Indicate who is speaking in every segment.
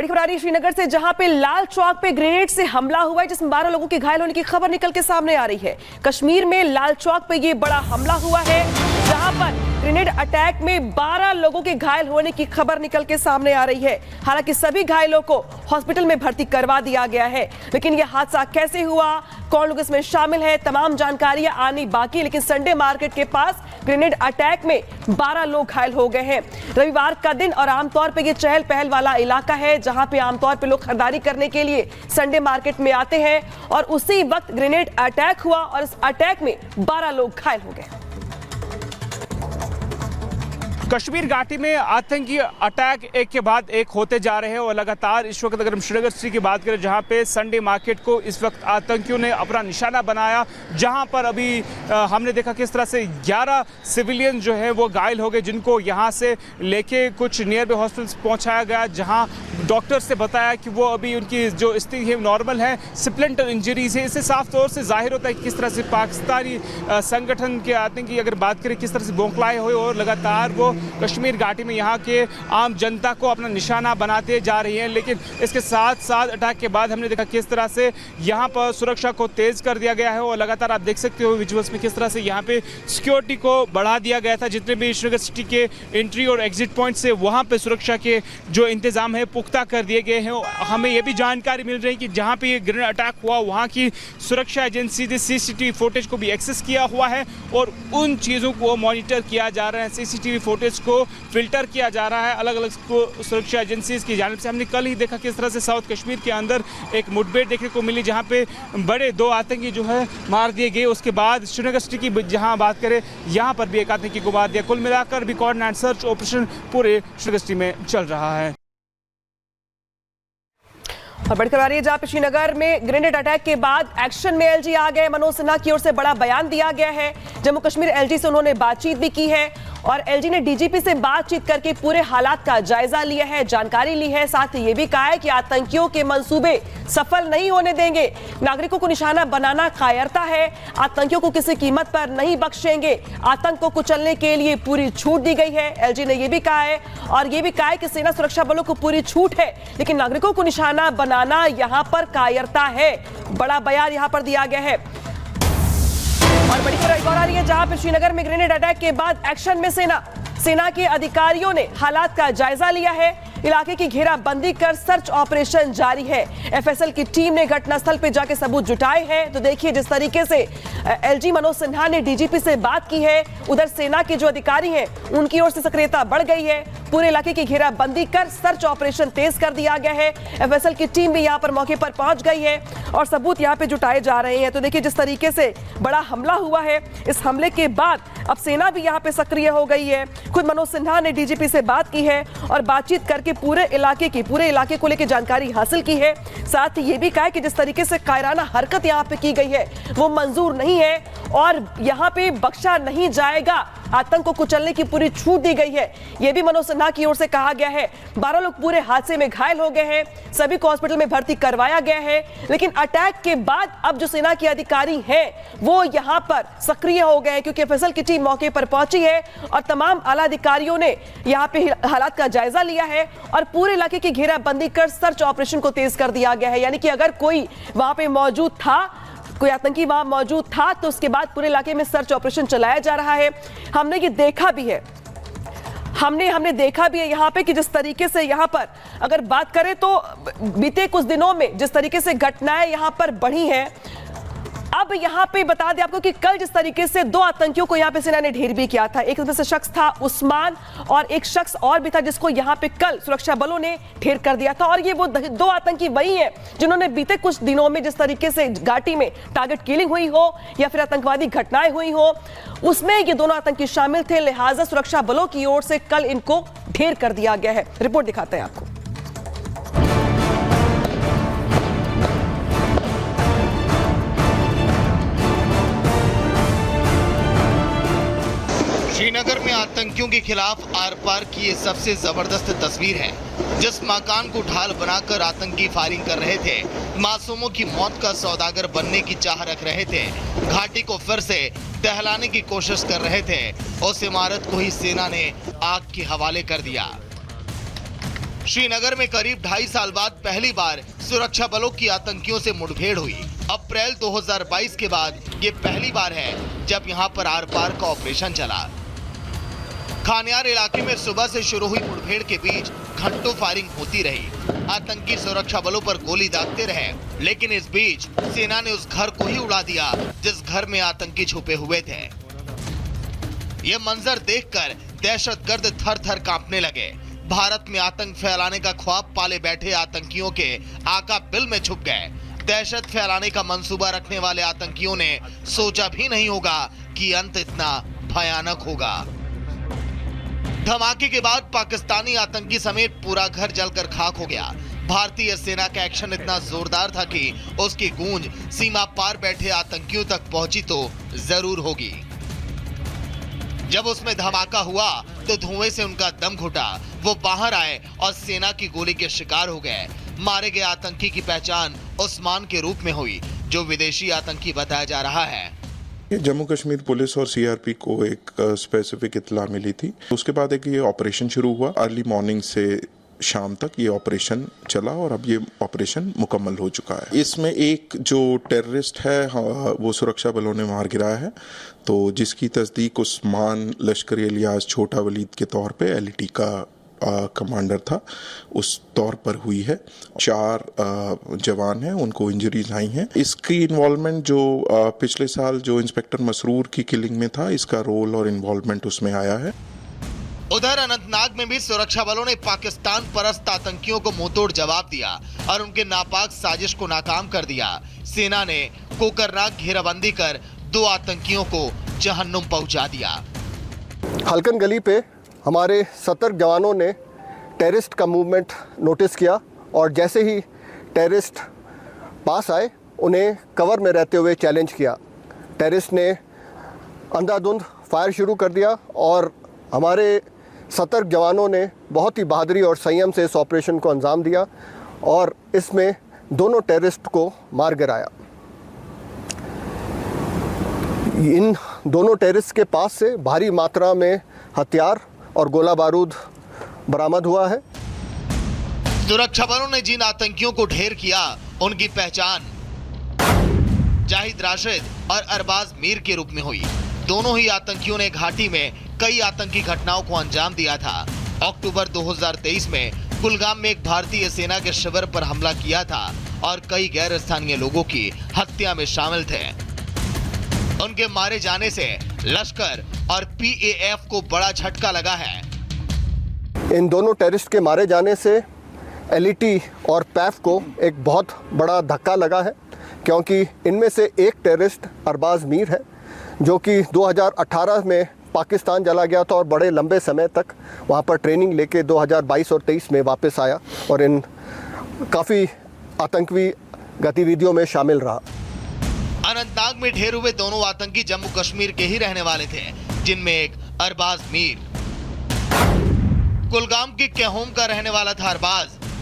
Speaker 1: बड़ी खबर आ रही है श्रीनगर से, जहां पे लाल चौक पे ग्रेनेड से हमला हुआ है जिसमें 12 लोगों के घायल होने की खबर निकल के सामने आ रही है। कश्मीर में लाल चौक पे ये बड़ा हमला हुआ है जहां पर ग्रेनेड अटैक में 12 लोगों के घायल होने की खबर निकल के सामने आ रही है। हालांकि सभी घायलों को हॉस्पिटल में भर्ती करवा दिया गया है, लेकिन यह हादसा कैसे हुआ, कौन लोग इसमें शामिल है, तमाम जानकारियां आनी बाकी है। लेकिन संडे मार्केट के पास ग्रेनेड अटैक में 12 लोग घायल हो गए हैं। रविवार का दिन और आमतौर पर यह चहल पहल वाला इलाका है जहां पे आमतौर पे लोग खरीदारी करने के लिए संडे मार्केट में आते हैं और उसी वक्त ग्रेनेड अटैक हुआ और इस अटैक में 12 लोग घायल हो गए।
Speaker 2: कश्मीर घाटी में आतंकी अटैक एक के बाद एक होते जा रहे हैं और लगातार इस वक्त अगर हम श्रीनगर सिटी की बात करें जहां पे संडे मार्केट को इस वक्त आतंकियों ने अपना निशाना बनाया, जहां पर अभी हमने देखा किस तरह से 11 सिविलियन जो है वो घायल हो गए, जिनको यहां से लेके कुछ नियर बाय हॉस्पिटल पहुंचाया गया, जहां डॉक्टर से बताया कि वो अभी उनकी जो स्थिति है नॉर्मल है, स्प्लिंटर इंजरीज है। इससे साफ तौर से जाहिर होता है कि किस तरह से पाकिस्तानी संगठन के आतंकी अगर बात करें किस तरह से बौखलाए हुए और लगातार वो कश्मीर घाटी में यहाँ के आम जनता को अपना निशाना बनाते जा रही हैं। लेकिन इसके साथ साथ अटैक के बाद हमने देखा किस तरह से यहाँ पर सुरक्षा को तेज कर दिया गया है और लगातार आप देख सकते हो विजुअल्स में किस तरह से यहाँ पे सिक्योरिटी को बढ़ा दिया गया था। जितने भी श्रीनगर सिटी के एंट्री और एग्जिट पॉइंट से वहाँ पे सुरक्षा के जो इंतजाम है पुख्ता कर दिए गए हैं। हमें ये भी जानकारी मिल रही है कि जहाँ पे ये ग्रेनेड अटैक हुआ वहाँ की सुरक्षा एजेंसी ने CCTV फुटेज को भी एक्सेस किया हुआ है और उन चीज़ों को मॉनिटर किया जा रहा है, CCTV फुटेज को फिल्टर किया जा रहा है अलग अलग सुरक्षा एजेंसीज की जानिब से। हमने कल ही देखा किस तरह से साउथ कश्मीर के अंदर एक मुठभेड़ देखने को मिली जहां पे बड़े 2 आतंकी जो है मार दिए गए। उसके बाद श्रीनगर सिटी की जहां बात करें यहां पर भी एक आतंकी को मार दिया। कुल मिलाकर भी कोऑर्डिनेटेड सर्च ऑपरेशन पूरे श्रीनगर सिटी में चल रहा है।
Speaker 1: और बढ़कर आ रही है जहां पे श्रीनगर में ग्रेनेड अटैक के बाद एक्शन में LG आ गए। मनोज सिन्हा की ओर से बड़ा बयान दिया गया है। जम्मू कश्मीर LG से उन्होंने बातचीत भी की है और LG ने DGP से बातचीत करके पूरे हालात का जायजा लिया है, जानकारी ली है। साथ ही ये भी कहा है कि आतंकियों के मंसूबे सफल नहीं होने देंगे, नागरिकों को निशाना बनाना कायरता है, आतंकियों को किसी कीमत पर नहीं बख्शेंगे, आतंक को कुचलने के लिए पूरी छूट दी गई है। LG ने यह भी कहा है और यह भी कहा है कि सेना सुरक्षा बलों को पूरी छूट है, लेकिन नागरिकों को निशाना बनाना यहां पर कायरता है। बड़ा बयान यहां पर दिया गया है। और बड़ी खबर एक और आ रही है जहां पर श्रीनगर में ग्रेनेड अटैक के बाद एक्शन में सेना के अधिकारियों ने हालात का जायजा लिया है। इलाके की घेराबंदी कर सर्च ऑपरेशन जारी है। FSL की टीम ने घटनास्थल पर जाकर सबूत जुटाए हैं। तो देखिए जिस तरीके से LG मनोज सिन्हा ने DGP से बात की है, उधर सेना के जो अधिकारी हैं उनकी ओर से सक्रियता बढ़ गई है। पूरे इलाके की घेराबंदी कर सर्च ऑपरेशन तेज कर दिया गया है। FSL की टीम भी यहां पर मौके पर पहुंच गई है और सबूत यहां पे जुटाए जा रहे हैं। तो देखिए जिस तरीके से बड़ा हमला हुआ है, इस हमले के बाद अब सेना भी यहां पे सक्रिय हो गई है। खुद मनोज सिन्हा ने DGP से बात की है और बातचीत करके पूरे इलाके को लेकर जानकारी हासिल की है। साथ ही ये भी कहा है कि जिस तरीके से कायराना हरकत यहां पे की गई है वो मंजूर नहीं है और यहां पे बख्शा नहीं जाएगा, आतंक को कुचलने की पूरी छूट दी गई है। यह भी मनोज सिन्हा की ओर से कहा गया है। 12 लोग पूरे हादसे में घायल हो गए हैं, सभी को हॉस्पिटल में भर्ती करवाया गया है। लेकिन अटैक के बाद अब जो सेना के अधिकारी हैं वो यहां पर सक्रिय हो गए क्योंकि FSL की टीम मौके पर पहुंची है और तमाम आला अधिकारियों ने यहां पे हालात का जायजा लिया है और पूरे इलाके की घेराबंदी कर सर्च ऑपरेशन को तेज कर दिया गया है। यानी कि अगर कोई वहां पे मौजूद था, कोई आतंकी वहां मौजूद था तो उसके बाद पूरे इलाके में सर्च ऑपरेशन चलाया जा रहा है। हमने ये देखा भी है, हमने देखा भी है यहाँ पे कि जिस तरीके से यहाँ पर अगर बात करें तो बीते कुछ दिनों में जिस तरीके से घटनाएं यहाँ पर बढ़ी हैं। अब यहाँ पे बता दें आपको कि कल जिस तरीके से 2 आतंकियों को यहाँ पे सेना ने ढेर भी किया था, एक में से शख्स था उस्मान और एक शख्स और भी था जिसको यहाँ पे कल सुरक्षा बलों ने ढेर कर दिया था। और ये वो 2 आतंकी वही हैं जिन्होंने बीते कुछ दिनों में जिस तरीके से घाटी में टारगेट किलिंग हुई हो या फिर आतंकवादी घटनाएं हुई हो उसमें ये दोनों आतंकी शामिल थे। लिहाजा सुरक्षा बलों की ओर से कल इनको ढेर कर दिया गया है। रिपोर्ट दिखाते हैं आपको।
Speaker 3: श्रीनगर में आतंकियों के खिलाफ आर पार की ये सबसे जबरदस्त तस्वीर है। जिस मकान को ढाल बनाकर आतंकी फायरिंग कर रहे थे, मासूमों की मौत का सौदागर बनने की चाह रख रहे थे, घाटी को फिर से दहलाने की कोशिश कर रहे थे, उस इमारत को ही सेना ने आग के हवाले कर दिया। श्रीनगर में करीब 2.5 साल बाद पहली बार सुरक्षा बलों की आतंकियों से मुठभेड़ हुई। अप्रैल 2022 के बाद ये पहली बार है जब यहां पर आर पार का ऑपरेशन चला। खानियार इलाके में सुबह से शुरू हुई मुठभेड़ के बीच घंटों फायरिंग होती रही। आतंकी सुरक्षा बलों पर गोली दागते रहे, लेकिन इस बीच सेना ने उस घर को ही उड़ा दिया जिस घर में आतंकी छुपे हुए थे। ये मंजर देखकर दहशतगर्द थर-थर कांपने लगे। भारत में आतंक फैलाने का ख्वाब पाले बैठे आतंकियों के आका बिल में छुप गए। दहशत फैलाने का मंसूबा रखने वाले आतंकियों ने सोचा भी नहीं होगा कि अंत इतना भयानक होगा। धमाके के बाद पाकिस्तानी आतंकी समेत पूरा घर जलकर खाक हो गया। भारतीय सेना का एक्शन इतना जोरदार था कि उसकी गूंज सीमा पार बैठे आतंकियों तक पहुंची तो जरूर होगी। जब उसमें धमाका हुआ तो धुएं से उनका दम घुटा। वो बाहर आए और सेना की गोली के शिकार हो गए। मारे गए आतंकी की पहचान उस्मान के रूप में हुई, जो विदेशी आतंकी बताया जा रहा है।
Speaker 4: जम्मू कश्मीर पुलिस और सीआरपी को एक स्पेसिफिक इत्तला मिली थी। उसके बाद एक ये ऑपरेशन शुरू हुआ। अर्ली मॉर्निंग से शाम तक ये ऑपरेशन चला और अब ये ऑपरेशन मुकम्मल हो चुका है। इसमें एक जो टेररिस्ट है वो सुरक्षा बलों ने मार गिराया है, तो जिसकी तस्दीक उस्मान लश्करी इलियास छोटा वलीद के तौर पे एलईटी का कमांडर था, उस तौर पर हुई है। 4 जवान हैं, उनको इंजरीज आई हैं। इसकी इन्वॉल्वमेंट जो पिछले साल जो इंस्पेक्टर मसरूर की किलिंग में था, इसका रोल और इन्वॉल्वमेंट उसमें आया है।
Speaker 3: उधर अनंतनाग में भी सुरक्षा बलों ने पाकिस्तान परस्त आतंकियों को मुंहतोड़ जवाब दिया और उनके नापाक साजिश को नाकाम कर दिया। सेना ने कोकरनाग घेराबंदी कर 2 आतंकियों को जहन्नुम पहुंचा दिया।
Speaker 5: हल्कन गली पे हमारे सतर्क जवानों ने टेररिस्ट का मूवमेंट नोटिस किया और जैसे ही टेररिस्ट पास आए उन्हें कवर में रहते हुए चैलेंज किया। टेररिस्ट ने अंधाधुंध फायर शुरू कर दिया और हमारे सतर्क जवानों ने बहुत ही बहादुरी और संयम से इस ऑपरेशन को अंजाम दिया और इसमें दोनों टेररिस्ट को मार गिराया। इन दोनों टेररिस्ट के पास से भारी मात्रा में हथियार और गोला बारूद बरामद हुआ है।
Speaker 3: सुरक्षा बलों ने जिन आतंकियों को ढेर किया, उनकी पहचान जाहिद राशिद और अरबाज मीर के रूप में हुई। दोनों ही आतंकियों ने घाटी में कई आतंकी घटनाओं को अंजाम दिया था। अक्टूबर 2023 में कुलगाम में एक भारतीय सेना के शिविर पर हमला किया था और कई गैर स्थानीय लोगों की हत्या में शामिल थे। उनके मारे जाने से लश्कर और पीएएफ को बड़ा झटका लगा है।
Speaker 5: इन दोनों टेररिस्ट के मारे जाने से एलईटी और पैफ को एक बहुत बड़ा धक्का लगा है, क्योंकि इनमें से एक टेररिस्ट अरबाज मीर है जो कि 2018 में पाकिस्तान चला गया था और बड़े लंबे समय तक वहाँ पर ट्रेनिंग लेके 2022 और 23 में वापस आया और इन काफ़ी आतंकी गतिविधियों में शामिल रहा।
Speaker 3: अनंतनाग में ढेर हुए दोनों आतंकी जम्मू कश्मीर के ही रहने वाले थे, जिनमें एक अरबाज मीर कुलगाम के केहोम का रहने वाला था।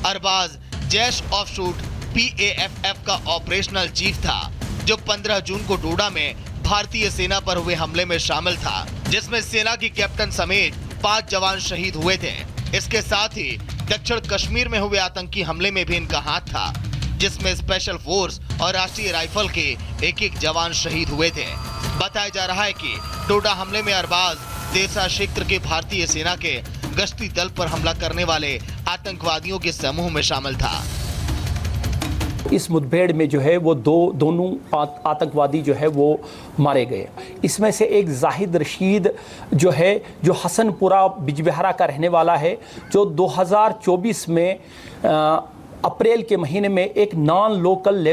Speaker 3: अरबाज जैश ऑफशूट पीएएफ का ऑपरेशनल चीफ था, जो 15 जून को डोडा में भारतीय सेना पर हुए हमले में शामिल था, जिसमें सेना की कैप्टन समेत 5 जवान शहीद हुए थे। इसके साथ ही दक्षिण कश्मीर में हुए आतंकी हमले में भी इनका हाथ था, जिसमें स्पेशल फोर्स और राष्ट्रीय राइफल के एक जवान शहीद हुए थे। बताया जा रहा है कि डोडा हमले में अरबाज देसा क्षेत्र के भारतीय सेना के गश्ती दल पर हमला करने वाले आतंकवादियों के समूह में शामिल था।
Speaker 6: इस मुठभेड़ में जो है वो दोनों आतंकवादी जो है वो मारे गए। इसमें से एक जाहिद रशीद जो है, जो हसनपुरा बिजबिहारा का रहने वाला है, जो 2024 में अप्रैल के महीने में एक नॉन लोकल